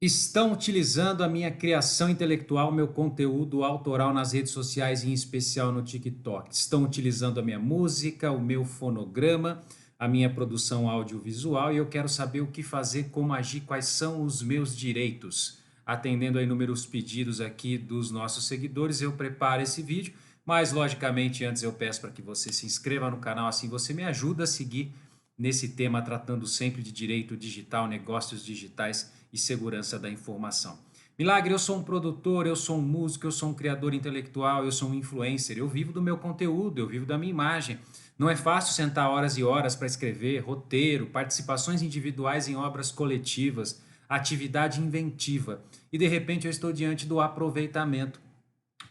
Estão utilizando a minha criação intelectual, meu conteúdo autoral nas redes sociais, em especial no TikTok. Estão utilizando a minha música, o meu fonograma, a minha produção audiovisual e eu quero saber o que fazer, como agir, quais são os meus direitos. Atendendo a inúmeros pedidos aqui dos nossos seguidores, eu preparo esse vídeo, mas logicamente antes eu peço para que você se inscreva no canal, assim você me ajuda a seguir nesse tema tratando sempre de direito digital, negócios digitais e segurança da informação. Milagre, eu sou um produtor, eu sou um músico, eu sou um criador intelectual, eu sou um influencer, eu vivo do meu conteúdo, eu vivo da minha imagem. Não é fácil sentar horas e horas para escrever, roteiro, participações individuais em obras coletivas, atividade inventiva. E de repente eu estou diante do aproveitamento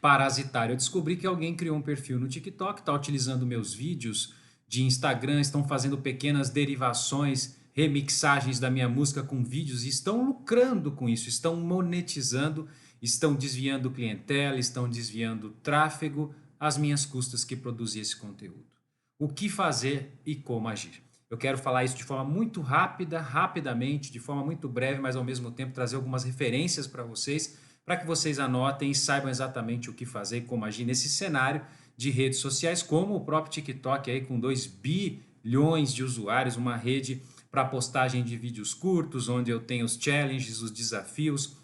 parasitário. Eu descobri que alguém criou um perfil no TikTok, está utilizando meus vídeos de Instagram, estão fazendo pequenas derivações, remixagens da minha música com vídeos e estão lucrando com isso, estão monetizando, estão desviando clientela, estão desviando tráfego às minhas custas que produzi esse conteúdo. O que fazer e como agir? Eu quero falar isso de forma muito rápida, rapidamente, de forma muito breve, mas ao mesmo tempo trazer algumas referências para que vocês anotem e saibam exatamente o que fazer e como agir nesse cenário de redes sociais, como o próprio TikTok aí com 2 bilhões de usuários, uma rede para postagem de vídeos curtos, onde eu tenho os challenges, os desafios,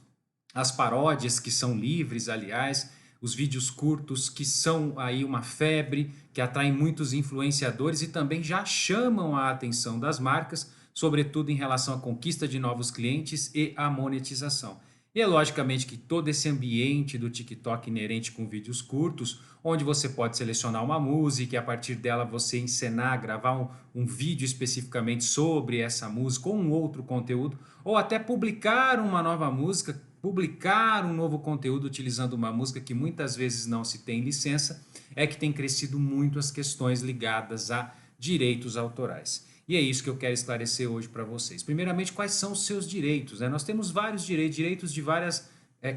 as paródias que são livres, aliás, os vídeos curtos que são aí uma febre, que atraem muitos influenciadores e também já chamam a atenção das marcas, sobretudo em relação à conquista de novos clientes e à monetização. E é logicamente que todo esse ambiente do TikTok inerente com vídeos curtos, onde você pode selecionar uma música e a partir dela você encenar, gravar um vídeo especificamente sobre essa música ou um outro conteúdo, ou até publicar uma nova música, publicar um novo conteúdo utilizando uma música que muitas vezes não se tem licença, é que tem crescido muito as questões ligadas a direitos autorais. E é isso que eu quero esclarecer hoje para vocês. Primeiramente, quais são os seus direitos, né? Nós temos vários direitos, direitos de várias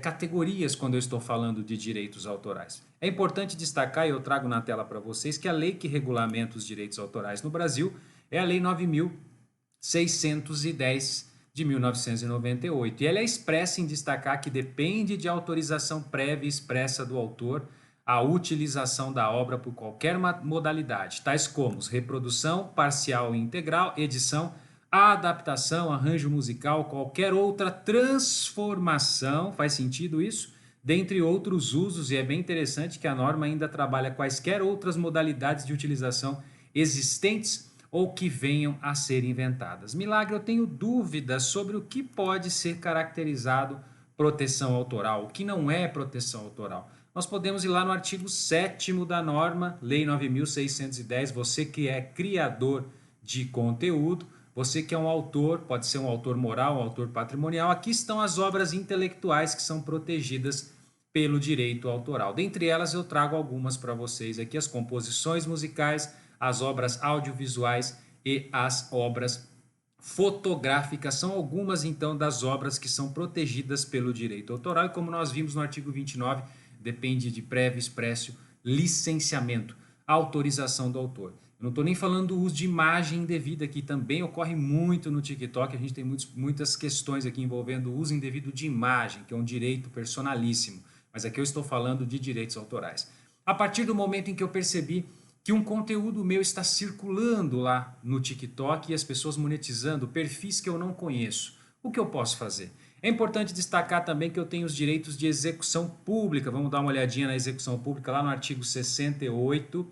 categorias quando eu estou falando de direitos autorais. É importante destacar, e eu trago na tela para vocês, que a lei que regulamenta os direitos autorais no Brasil é a Lei 9.610 de 1998. E ela é expressa em destacar que depende de autorização prévia expressa do autor a utilização da obra por qualquer modalidade, tais como reprodução parcial e integral, edição, adaptação, arranjo musical, qualquer outra transformação, faz sentido isso? Dentre outros usos, e é bem interessante que a norma ainda trabalha quaisquer outras modalidades de utilização existentes ou que venham a ser inventadas. Milagre, eu tenho dúvidas sobre o que pode ser caracterizado proteção autoral, o que não é proteção autoral. Nós podemos ir lá no artigo 7º da norma, Lei 9.610, você que é criador de conteúdo, você que é um autor, pode ser um autor moral, um autor patrimonial, aqui estão as obras intelectuais que são protegidas pelo direito autoral. Dentre elas eu trago algumas para vocês aqui, as composições musicais, as obras audiovisuais e as obras fotográficas são algumas então das obras que são protegidas pelo direito autoral e como nós vimos no artigo 29, depende de prévio expresso licenciamento, autorização do autor. Eu não estou nem falando do uso de imagem indevida, que também ocorre muito no TikTok, a gente tem muitas questões aqui envolvendo o uso indevido de imagem, que é um direito personalíssimo, mas aqui eu estou falando de direitos autorais. A partir do momento em que eu percebi que um conteúdo meu está circulando lá no TikTok e as pessoas monetizando perfis que eu não conheço, o que eu posso fazer? É importante destacar também que eu tenho os direitos de execução pública. Vamos dar uma olhadinha na execução pública lá no artigo 68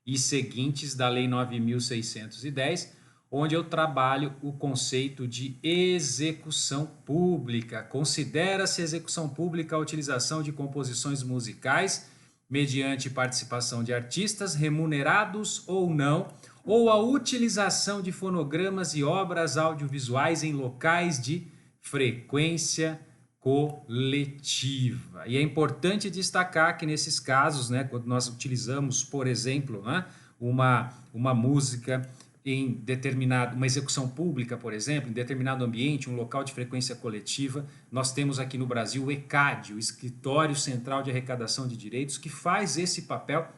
e seguintes da Lei 9.610, onde eu trabalho o conceito de execução pública. Considera-se execução pública a utilização de composições musicais mediante participação de artistas, remunerados ou não, ou a utilização de fonogramas e obras audiovisuais em locais de frequência coletiva. E é importante destacar que nesses casos, né, quando nós utilizamos, por exemplo, né, uma música em uma execução pública, por exemplo, em determinado ambiente, um local de frequência coletiva, nós temos aqui no Brasil o ECAD, o Escritório Central de Arrecadação de Direitos, que faz esse papel,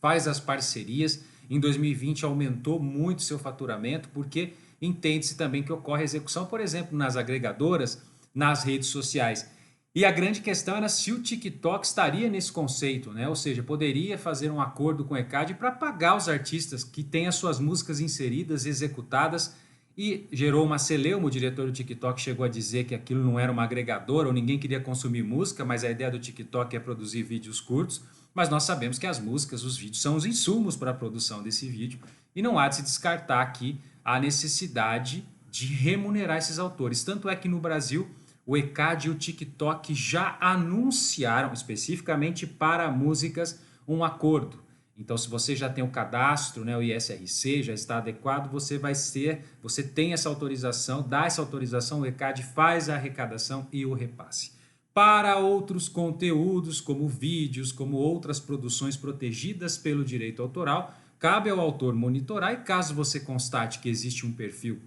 faz as parcerias. Em 2020 aumentou muito seu faturamento, porque entende-se também que ocorre execução, por exemplo, nas agregadoras, nas redes sociais. E a grande questão era se o TikTok estaria nesse conceito, né? Ou seja, poderia fazer um acordo com o ECAD para pagar os artistas que têm as suas músicas inseridas, executadas, e gerou uma celeuma. O diretor do TikTok chegou a dizer que aquilo não era uma agregadora ou ninguém queria consumir música, mas a ideia do TikTok é produzir vídeos curtos. Mas nós sabemos que as músicas, os vídeos são os insumos para a produção desse vídeo e não há de se descartar aqui a necessidade de remunerar esses autores. Tanto é que no Brasil o ECAD e o TikTok já anunciaram especificamente para músicas um acordo. Então, se você já tem o cadastro, né, o ISRC já está adequado, você tem essa autorização, dá essa autorização, o ECAD faz a arrecadação e o repasse. Para outros conteúdos, como vídeos, como outras produções protegidas pelo direito autoral, cabe ao autor monitorar, e caso você constate que existe um perfil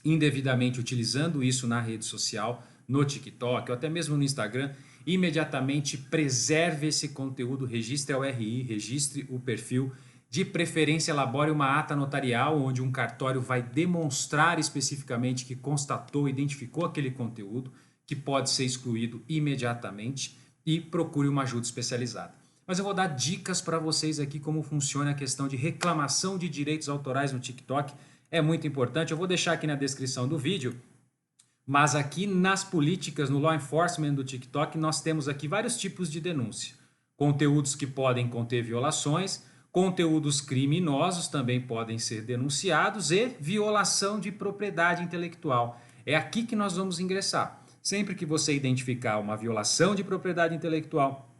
indevidamente utilizando isso na rede social, no TikTok ou até mesmo no Instagram, imediatamente preserve esse conteúdo, registre a URI, registre o perfil, de preferência elabore uma ata notarial onde um cartório vai demonstrar especificamente que constatou, identificou aquele conteúdo, que pode ser excluído imediatamente, e procure uma ajuda especializada. Mas eu vou dar dicas para vocês aqui como funciona a questão de reclamação de direitos autorais no TikTok. É muito importante, eu vou deixar aqui na descrição do vídeo, mas aqui nas políticas, no law enforcement do TikTok, nós temos aqui vários tipos de denúncia. Conteúdos que podem conter violações, conteúdos criminosos também podem ser denunciados e violação de propriedade intelectual. É aqui que nós vamos ingressar. Sempre que você identificar uma violação de propriedade intelectual,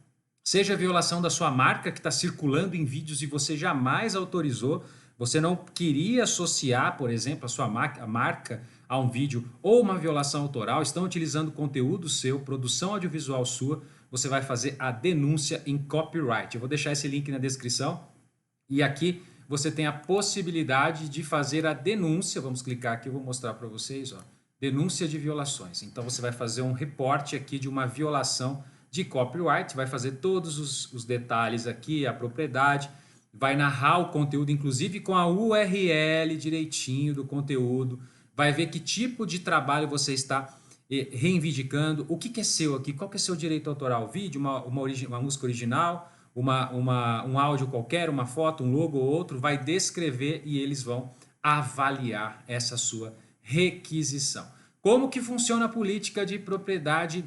seja a violação da sua marca que está circulando em vídeos e você jamais autorizou, você não queria associar, por exemplo, a sua marca a um vídeo, ou uma violação autoral, estão utilizando conteúdo seu, produção audiovisual sua, você vai fazer a denúncia em copyright. Eu vou deixar esse link na descrição e aqui você tem a possibilidade de fazer a denúncia. Vamos clicar aqui, eu vou mostrar para vocês, ó, denúncia de violações. Então você vai fazer um reporte aqui de uma violação de copyright, vai fazer todos os detalhes aqui, a propriedade, vai narrar o conteúdo, inclusive com a URL direitinho do conteúdo, vai ver que tipo de trabalho você está reivindicando, o que é seu aqui, qual que é seu direito autoral, vídeo, uma música original, um áudio qualquer, uma foto, um logo ou outro, vai descrever e eles vão avaliar essa sua requisição. Como que funciona a política de propriedade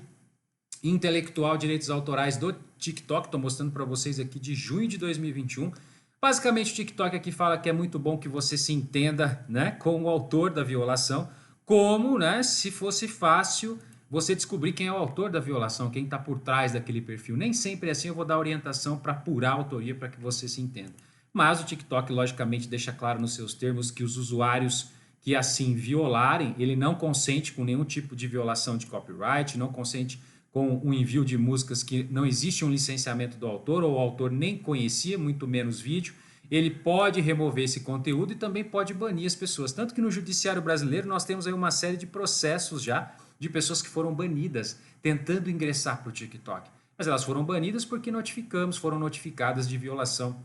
intelectual, direitos autorais do TikTok? Estou mostrando para vocês aqui de junho de 2021. Basicamente, o TikTok aqui fala que é muito bom que você se entenda, né, com o autor da violação, como, né, se fosse fácil você descobrir quem é o autor da violação, quem está por trás daquele perfil. Nem sempre é assim, eu vou dar orientação para apurar a autoria para que você se entenda. Mas o TikTok, logicamente, deixa claro nos seus termos que os usuários que assim violarem, ele não consente com nenhum tipo de violação de copyright, não consente com o envio de músicas que não existe um licenciamento do autor, ou o autor nem conhecia, muito menos vídeo. Ele pode remover esse conteúdo e também pode banir as pessoas. Tanto que no judiciário brasileiro nós temos aí uma série de processos já de pessoas que foram banidas, tentando ingressar para o TikTok. Mas elas foram banidas porque foram notificadas de violação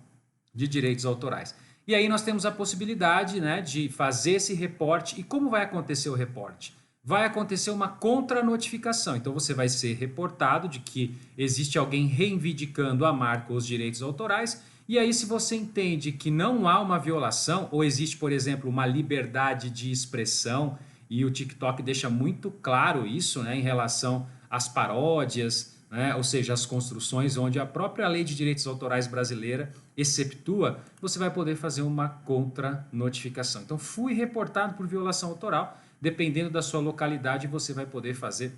de direitos autorais. E aí nós temos a possibilidade, né, de fazer esse reporte. E como vai acontecer o reporte? Vai acontecer uma contranotificação. Então você vai ser reportado de que existe alguém reivindicando a marca ou os direitos autorais. E aí, se você entende que não há uma violação, ou existe, por exemplo, uma liberdade de expressão, e o TikTok deixa muito claro isso, né, em relação às paródias, né, ou seja, as construções onde a própria lei de direitos autorais brasileira exceptua, você vai poder fazer uma contranotificação. Então, fui reportado por violação autoral. Dependendo da sua localidade, você vai poder fazer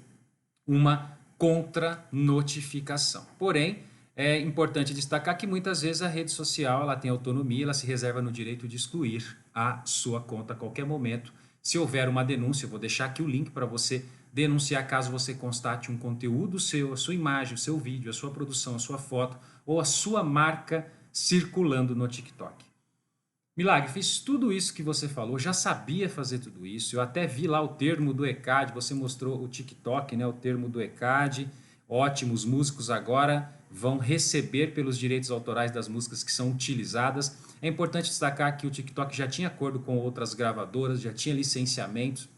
uma contranotificação. Porém, é importante destacar que muitas vezes a rede social ela tem autonomia, ela se reserva no direito de excluir a sua conta a qualquer momento. Se houver uma denúncia, eu vou deixar aqui o link para você denunciar caso você constate um conteúdo seu, a sua imagem, o seu vídeo, a sua produção, a sua foto ou a sua marca circulando no TikTok. Milagre, fiz tudo isso que você falou, já sabia fazer tudo isso, eu até vi lá o termo do ECAD, você mostrou o TikTok, né, o termo do ECAD, ótimo, os músicos agora vão receber pelos direitos autorais das músicas que são utilizadas. É importante destacar que o TikTok já tinha acordo com outras gravadoras, já tinha licenciamentos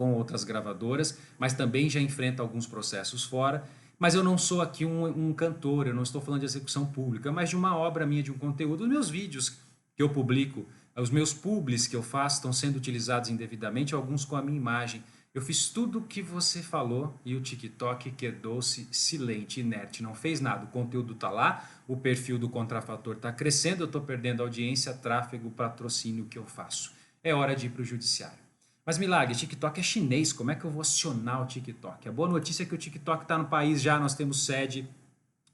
com outras gravadoras, mas também já enfrenta alguns processos fora. Mas eu não sou aqui um cantor, eu não estou falando de execução pública, mas de uma obra minha, de um conteúdo. Os meus vídeos que eu publico, os meus publis que eu faço estão sendo utilizados indevidamente, alguns com a minha imagem. Eu fiz tudo o que você falou e o TikTok quedou-se silente, inerte, não fez nada. O conteúdo está lá, o perfil do contrafator está crescendo, eu estou perdendo audiência, tráfego, patrocínio que eu faço. É hora de ir para o judiciário. Mas Milagre, TikTok é chinês, como é que eu vou acionar o TikTok? A boa notícia é que o TikTok está no país já, nós temos sede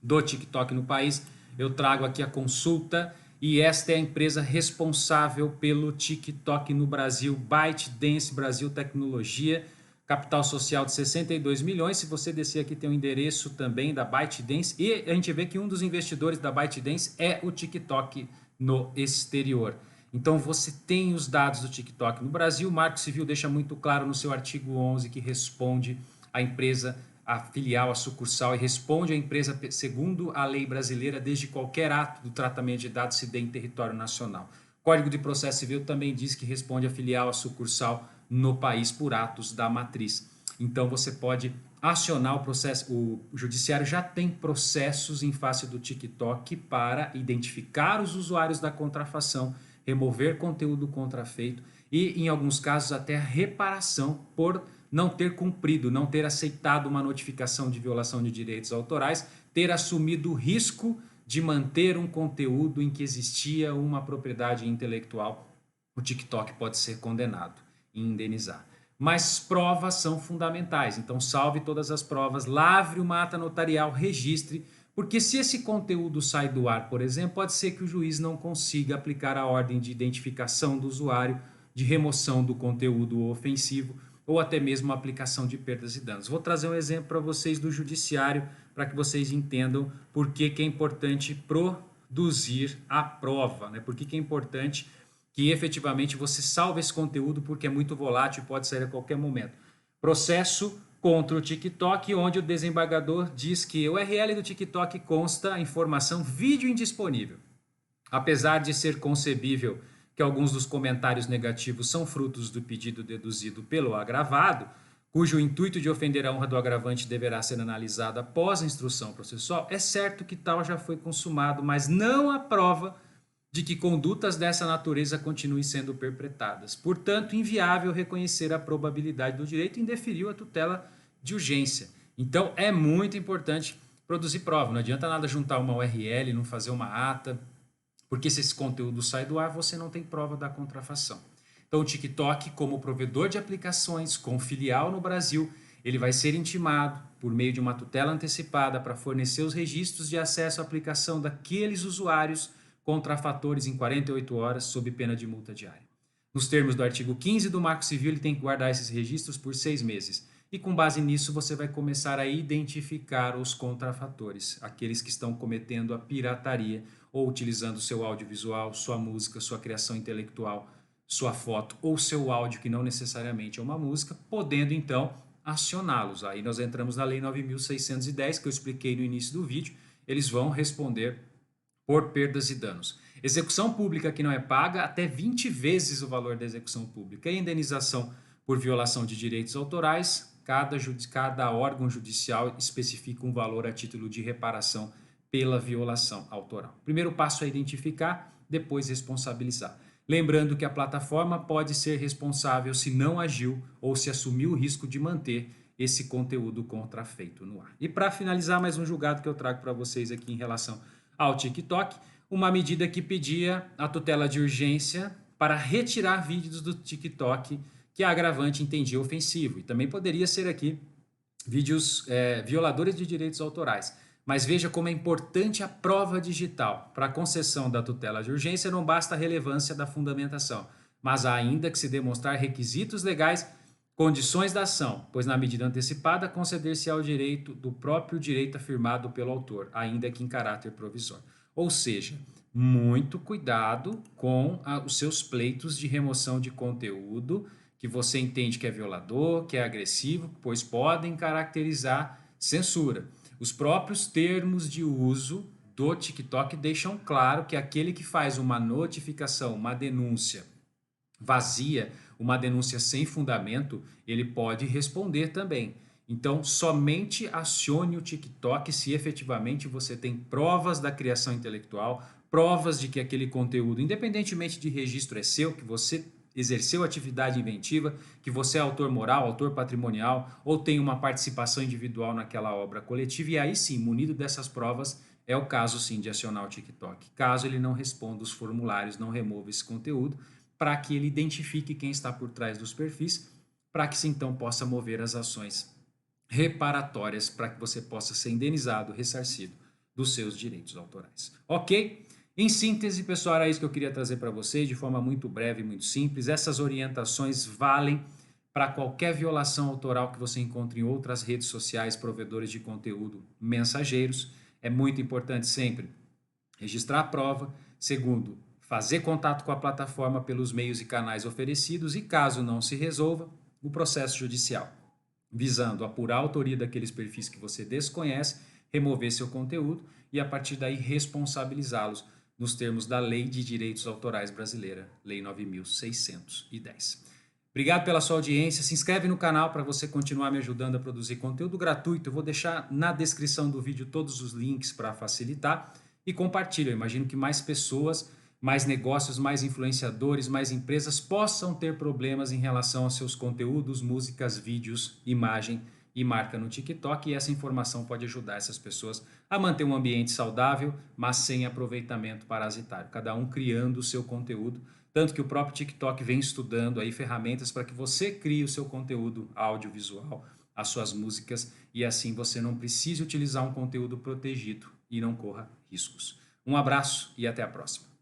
do TikTok no país. Eu trago aqui a consulta e esta é a empresa responsável pelo TikTok no Brasil, ByteDance Brasil Tecnologia, capital social de 62 milhões. Se você descer aqui tem o endereço também da ByteDance e a gente vê que um dos investidores da ByteDance é o TikTok no exterior. Então você tem os dados do TikTok no Brasil. O Marco Civil deixa muito claro no seu artigo 11 que responde a empresa, a filial, a sucursal e responde à empresa segundo a lei brasileira desde qualquer ato do tratamento de dados se dê em território nacional. O Código de Processo Civil também diz que responde a filial, a sucursal no país por atos da matriz. Então você pode acionar o processo. O judiciário já tem processos em face do TikTok para identificar os usuários da contrafação, remover conteúdo contrafeito e, em alguns casos, até a reparação por não ter cumprido, não ter aceitado uma notificação de violação de direitos autorais, ter assumido o risco de manter um conteúdo em que existia uma propriedade intelectual. O TikTok pode ser condenado e indenizar. Mas provas são fundamentais, então salve todas as provas, lavre uma ata notarial, registre, porque se esse conteúdo sai do ar, por exemplo, pode ser que o juiz não consiga aplicar a ordem de identificação do usuário, de remoção do conteúdo ofensivo ou até mesmo a aplicação de perdas e danos. Vou trazer um exemplo para vocês do judiciário para que vocês entendam por que é importante produzir a prova, né? Por que é importante que efetivamente você salve esse conteúdo porque é muito volátil e pode sair a qualquer momento. Processo contra o TikTok, onde o desembargador diz que o URL do TikTok consta a informação vídeo indisponível. Apesar de ser concebível que alguns dos comentários negativos são frutos do pedido deduzido pelo agravado, cujo intuito de ofender a honra do agravante deverá ser analisado após a instrução processual, é certo que tal já foi consumado, mas não há prova de que condutas dessa natureza continuem sendo perpetradas. Portanto, inviável reconhecer a probabilidade do direito e indeferiu a tutela de urgência. Então, é muito importante produzir prova. Não adianta nada juntar uma URL, não fazer uma ata, porque se esse conteúdo sai do ar, você não tem prova da contrafação. Então, o TikTok, como provedor de aplicações com filial no Brasil, ele vai ser intimado por meio de uma tutela antecipada para fornecer os registros de acesso à aplicação daqueles usuários contrafatores em 48 horas, sob pena de multa diária. Nos termos do artigo 15 do Marco Civil, ele tem que guardar esses registros por 6 meses. E com base nisso, você vai começar a identificar os contrafatores, aqueles que estão cometendo a pirataria ou utilizando seu audiovisual, sua música, sua criação intelectual, sua foto ou seu áudio, que não necessariamente é uma música, podendo então acioná-los. Aí nós entramos na Lei 9.610, que eu expliquei no início do vídeo, eles vão responder por perdas e danos. Execução pública que não é paga, até 20 vezes o valor da execução pública. E indenização por violação de direitos autorais, cada órgão judicial especifica um valor a título de reparação pela violação autoral. O primeiro passo é identificar, depois responsabilizar. Lembrando que a plataforma pode ser responsável se não agiu ou se assumiu o risco de manter esse conteúdo contrafeito no ar. E para finalizar, mais um julgado que eu trago para vocês aqui em relação ao TikTok, uma medida que pedia a tutela de urgência para retirar vídeos do TikTok que a agravante entendia ofensivo. E também poderia ser aqui vídeos violadores de direitos autorais. Mas veja como é importante a prova digital. Para a concessão da tutela de urgência não basta a relevância da fundamentação, mas há ainda que se demonstrar requisitos legais, condições da ação, pois na medida antecipada conceder-se-á o direito do próprio direito afirmado pelo autor, ainda que em caráter provisório. Ou seja, muito cuidado com os seus pleitos de remoção de conteúdo que você entende que é violador, que é agressivo, pois podem caracterizar censura. Os próprios termos de uso do TikTok deixam claro que aquele que faz uma notificação, uma denúncia vazia uma denúncia sem fundamento, ele pode responder também. Então, somente acione o TikTok se efetivamente você tem provas da criação intelectual, provas de que aquele conteúdo, independentemente de registro, é seu, que você exerceu atividade inventiva, que você é autor moral, autor patrimonial ou tem uma participação individual naquela obra coletiva. E aí sim, munido dessas provas, é o caso sim de acionar o TikTok. Caso ele não responda os formulários, não remova esse conteúdo, para que ele identifique quem está por trás dos perfis, para que se então possa mover as ações reparatórias para que você possa ser indenizado, ressarcido dos seus direitos autorais. Ok? Em síntese, pessoal, era isso que eu queria trazer para vocês de forma muito breve e muito simples. Essas orientações valem para qualquer violação autoral que você encontre em outras redes sociais, provedores de conteúdo, mensageiros. É muito importante sempre registrar a prova. Segundo, fazer contato com a plataforma pelos meios e canais oferecidos e, caso não se resolva, o processo judicial, visando apurar a autoria daqueles perfis que você desconhece, remover seu conteúdo e, a partir daí, responsabilizá-los nos termos da Lei de Direitos Autorais Brasileira, Lei 9.610. Obrigado pela sua audiência. Se inscreve no canal para você continuar me ajudando a produzir conteúdo gratuito. Eu vou deixar na descrição do vídeo todos os links para facilitar e compartilha. Eu imagino que mais pessoas, mais negócios, mais influenciadores, mais empresas possam ter problemas em relação aos seus conteúdos, músicas, vídeos, imagem e marca no TikTok, e essa informação pode ajudar essas pessoas a manter um ambiente saudável, mas sem aproveitamento parasitário, cada um criando o seu conteúdo, tanto que o próprio TikTok vem estudando aí ferramentas para que você crie o seu conteúdo audiovisual, as suas músicas, e assim você não precise utilizar um conteúdo protegido e não corra riscos. Um abraço e até a próxima.